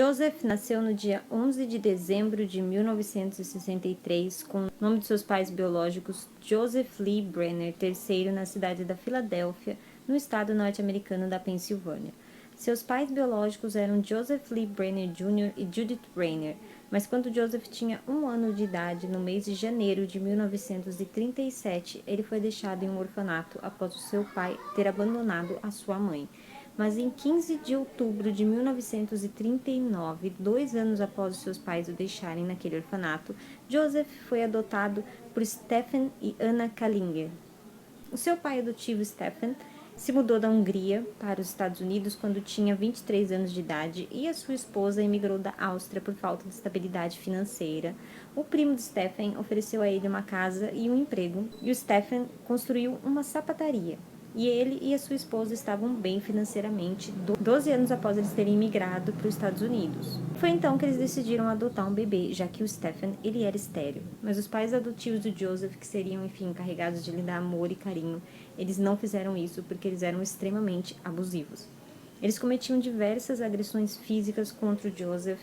Joseph nasceu no dia 11 de dezembro de 1963, com o nome de seus pais biológicos Joseph Lee Brenner III, na cidade da Filadélfia, no estado norte-americano da Pensilvânia. Seus pais biológicos eram Joseph Lee Brenner Jr. e Judith Brenner, mas quando Joseph tinha 1 ano de idade, no mês de janeiro de 1937, ele foi deixado em um orfanato após o seu pai ter abandonado a sua mãe. Mas em 15 de outubro de 1939, 2 anos após os seus pais o deixarem naquele orfanato, Joseph foi adotado por Stefan e Anna Kallinger. O seu pai adotivo, Stefan, se mudou da Hungria para os Estados Unidos quando tinha 23 anos de idade e a sua esposa emigrou da Áustria por falta de estabilidade financeira. O primo de Stefan ofereceu a ele uma casa e um emprego e o Stefan construiu uma sapataria. E ele e a sua esposa estavam bem financeiramente, 12 anos após eles terem imigrado para os Estados Unidos. Foi então que eles decidiram adotar um bebê, já que o Stefan, ele era estéril. Mas os pais adotivos do Joseph, que seriam, enfim, encarregados de lhe dar amor e carinho, eles não fizeram isso porque eles eram extremamente abusivos. Eles cometiam diversas agressões físicas contra o Joseph.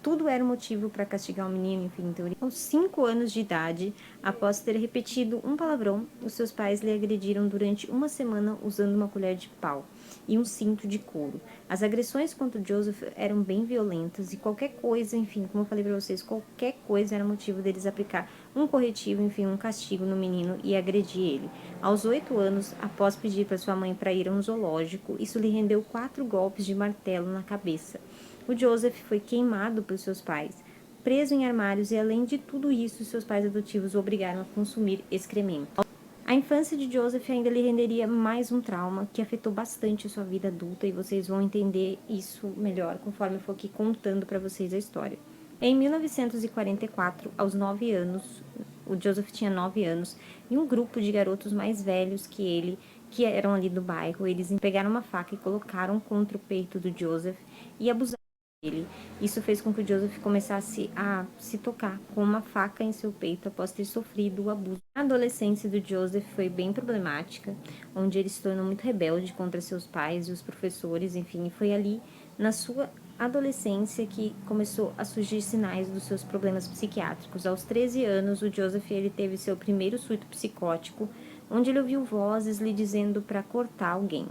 Tudo era um motivo para castigar o menino, enfim, em teoria. Aos 5 anos de idade, após ter repetido um palavrão, os seus pais lhe agrediram durante uma semana usando uma colher de pau e um cinto de couro. As agressões contra o Joseph eram bem violentas e qualquer coisa, enfim, como eu falei para vocês, qualquer coisa era motivo deles aplicar um corretivo, enfim, um castigo no menino e agredir ele. Aos 8 anos, após pedir para sua mãe para ir a um zoológico, isso lhe rendeu 4 golpes de martelo na cabeça. O Joseph foi queimado por seus pais, preso em armários e, além de tudo isso, seus pais adotivos o obrigaram a consumir excremento. A infância de Joseph ainda lhe renderia mais um trauma que afetou bastante a sua vida adulta e vocês vão entender isso melhor conforme eu for aqui contando para vocês a história. Em 1944, aos 9 anos, o Joseph tinha 9 anos e um grupo de garotos mais velhos que ele, que eram ali do bairro, eles pegaram uma faca e colocaram contra o peito do Joseph e abusaram dele. Isso fez com que o Joseph começasse a se tocar com uma faca em seu peito após ter sofrido o abuso. A adolescência do Joseph foi bem problemática, onde ele se tornou muito rebelde contra seus pais e os professores, enfim, e foi ali na sua adolescência que começou a surgir sinais dos seus problemas psiquiátricos. Aos 13 anos, o Joseph ele teve seu primeiro surto psicótico, onde ele ouviu vozes lhe dizendo para cortar alguém.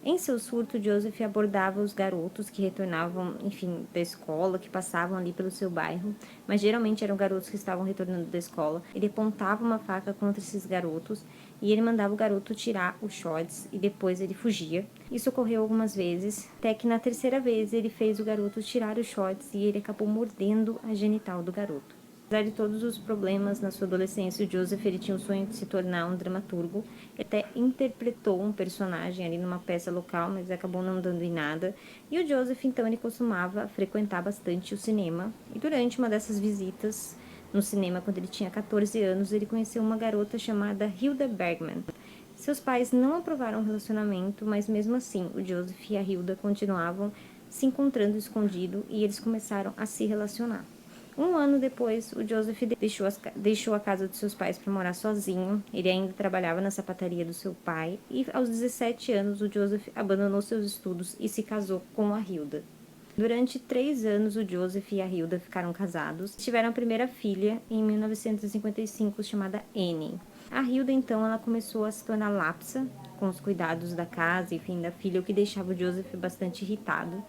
Em seu surto, Joseph abordava os garotos que retornavam, enfim, da escola, que passavam ali pelo seu bairro, mas geralmente eram garotos que estavam retornando da escola. Ele apontava uma faca contra esses garotos e ele mandava o garoto tirar os shorts e depois ele fugia. Isso ocorreu algumas vezes, até que na terceira vez ele fez o garoto tirar os shorts e ele acabou mordendo a genital do garoto. Apesar de todos os problemas na sua adolescência, o Joseph ele tinha o sonho de se tornar um dramaturgo. Ele até interpretou um personagem ali numa peça local, mas acabou não dando em nada. E o Joseph, então, ele costumava frequentar bastante o cinema. E durante uma dessas visitas no cinema, quando ele tinha 14 anos, ele conheceu uma garota chamada Hilda Bergman. Seus pais não aprovaram o relacionamento, mas mesmo assim, o Joseph e a Hilda continuavam se encontrando escondido e eles começaram a se relacionar. 1 ano depois, o Joseph deixou a casa de seus pais para morar sozinho. Ele ainda trabalhava na sapataria do seu pai. E aos 17 anos, o Joseph abandonou seus estudos e se casou com a Hilda. Durante 3 anos, o Joseph e a Hilda ficaram casados. Tiveram a primeira filha em 1955, chamada Annie. A Hilda, então, ela começou a se tornar lapsa com os cuidados da casa, enfim, da filha, o que deixava o Joseph bastante irritado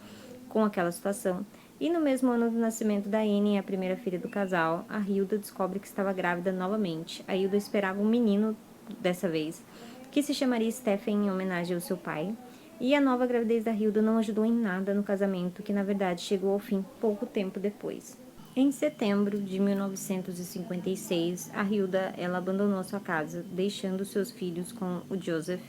com aquela situação. E no mesmo ano do nascimento da Annie, a primeira filha do casal, a Hilda descobre que estava grávida novamente. A Hilda esperava um menino dessa vez, que se chamaria Stephen em homenagem ao seu pai. E a nova gravidez da Hilda não ajudou em nada no casamento, que na verdade chegou ao fim pouco tempo depois. Em setembro de 1956, a Hilda ela abandonou sua casa, deixando seus filhos com o Joseph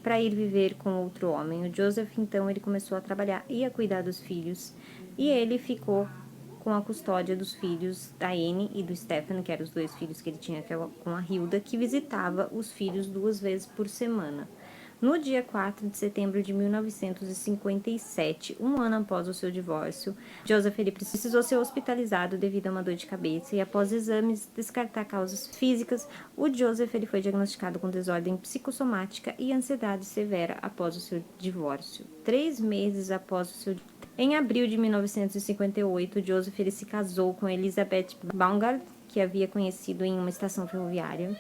para ir viver com outro homem. O Joseph, então, ele começou a trabalhar e a cuidar dos filhos, e ele ficou com a custódia dos filhos da Annie e do Stefan, que eram os 2 filhos que ele tinha com a Hilda, que visitava os filhos 2 vezes por semana. No dia 4 de setembro de 1957, 1 ano após o seu divórcio, Joseph ele precisou ser hospitalizado devido a uma dor de cabeça e após exames descartar causas físicas, o Joseph ele foi diagnosticado com desordem psicossomática e ansiedade severa após o seu divórcio. 3 meses após o seu Em abril de 1958, Joseph ele se casou com Elizabeth Baumgart, que havia conhecido em uma estação ferroviária.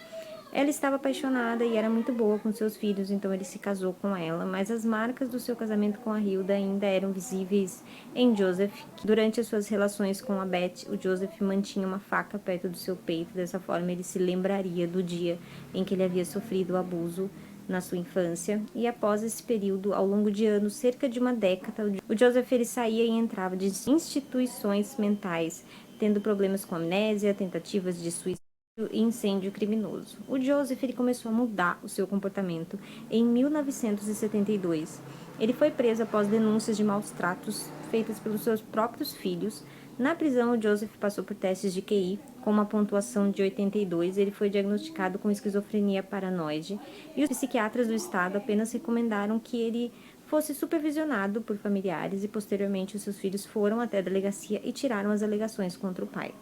Ela estava apaixonada e era muito boa com seus filhos, então ele se casou com ela, mas as marcas do seu casamento com a Hilda ainda eram visíveis em Joseph. Durante as suas relações com a Beth, o Joseph mantinha uma faca perto do seu peito, dessa forma ele se lembraria do dia em que ele havia sofrido o abuso na sua infância, e após esse período, ao longo de anos, cerca de uma década, o Joseph ele saía e entrava de instituições mentais, tendo problemas com amnésia, tentativas de suicídio e incêndio criminoso. O Joseph ele começou a mudar o seu comportamento em 1972. Ele foi preso após denúncias de maus tratos feitas pelos seus próprios filhos. Na prisão, o Joseph passou por testes de QI com uma pontuação de 82. Ele foi diagnosticado com esquizofrenia paranoide e os psiquiatras do estado apenas recomendaram que ele fosse supervisionado por familiares, e posteriormente os seus filhos foram até a delegacia e tiraram as alegações contra o pai.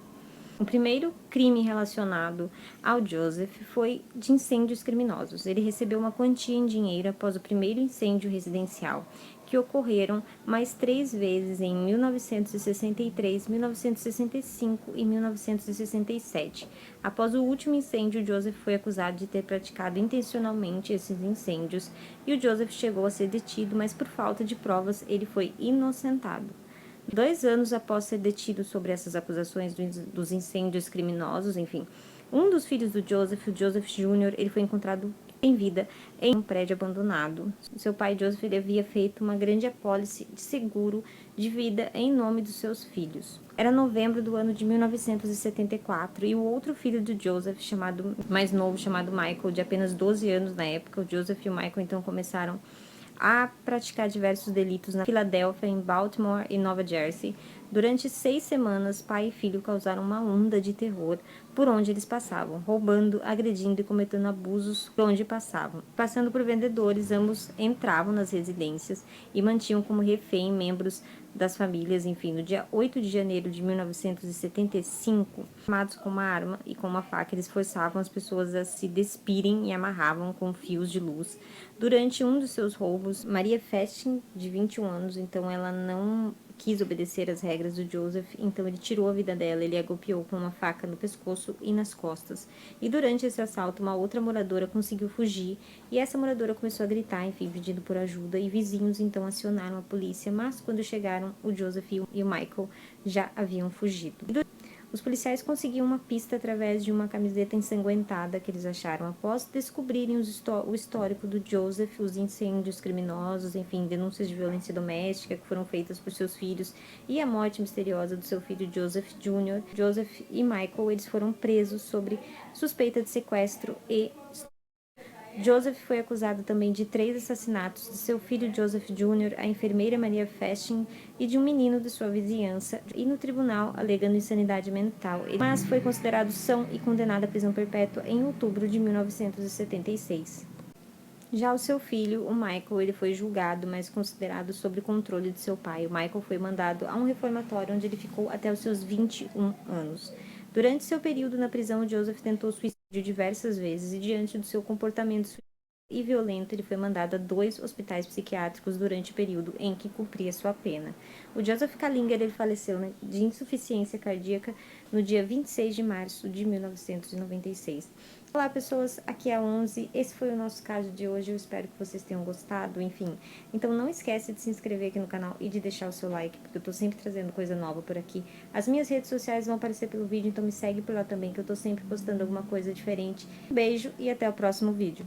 O primeiro crime relacionado ao Joseph foi de incêndios criminosos. Ele recebeu uma quantia em dinheiro após o primeiro incêndio residencial, que ocorreram mais 3 vezes em 1963, 1965 e 1967. Após o último incêndio, Joseph foi acusado de ter praticado intencionalmente esses incêndios e o Joseph chegou a ser detido, mas por falta de provas ele foi inocentado. 2 anos após ser detido sobre essas acusações dos incêndios criminosos, enfim, um dos filhos do Joseph, o Joseph Jr., ele foi encontrado em vida em um prédio abandonado. Seu pai, Joseph, ele havia feito uma grande apólice de seguro de vida em nome dos seus filhos. Era novembro do ano de 1974 e o outro filho do Joseph, mais novo, chamado Michael, de apenas 12 anos na época, o Joseph e o Michael então começaram a praticar diversos delitos na Filadélfia, em Baltimore e Nova Jersey. Durante 6 semanas, pai e filho causaram uma onda de terror por onde eles passavam, roubando, agredindo e cometendo abusos por onde passavam. Passando por vendedores, ambos entravam nas residências e mantinham como refém membros das famílias. Enfim, no dia 8 de janeiro de 1975, armados com uma arma e com uma faca, eles forçavam as pessoas a se despirem e amarravam com fios de luz. Durante um dos seus roubos, Maria Festin, de 21 anos, então ela não quis obedecer às regras do Joseph, então ele tirou a vida dela, ele a golpeou com uma faca no pescoço e nas costas. E durante esse assalto, uma outra moradora conseguiu fugir, e essa moradora começou a gritar, enfim, pedindo por ajuda, e vizinhos então acionaram a polícia, mas quando chegaram, o Joseph e o Michael já haviam fugido. Os policiais conseguiam uma pista através de uma camiseta ensanguentada que eles acharam após descobrirem o histórico do Joseph, os incêndios criminosos, enfim, denúncias de violência doméstica que foram feitas por seus filhos e a morte misteriosa do seu filho Joseph Jr. Joseph e Michael, eles foram presos sobre suspeita de sequestro e Joseph foi acusado também de 3 assassinatos de seu filho Joseph Jr., a enfermeira Maria Festin e de um menino de sua vizinhança, e no tribunal alegando insanidade mental, mas foi considerado são e condenado à prisão perpétua em outubro de 1976. Já o seu filho, o Michael, ele foi julgado, mas considerado sob controle de seu pai. O Michael foi mandado a um reformatório onde ele ficou até os seus 21 anos. Durante seu período na prisão, Joseph tentou suicídio diversas vezes e, diante do seu comportamento e violento, ele foi mandado a 2 hospitais psiquiátricos durante o período em que cumpria sua pena. O Joseph Kallinger ele faleceu de insuficiência cardíaca no dia 26 de março de 1996. Olá pessoas, aqui é a 11, esse foi o nosso caso de hoje, eu espero que vocês tenham gostado, enfim. Então não esquece de se inscrever aqui no canal e de deixar o seu like, porque eu tô sempre trazendo coisa nova por aqui. As minhas redes sociais vão aparecer pelo vídeo, então me segue por lá também, que eu tô sempre postando alguma coisa diferente. Um beijo e até o próximo vídeo.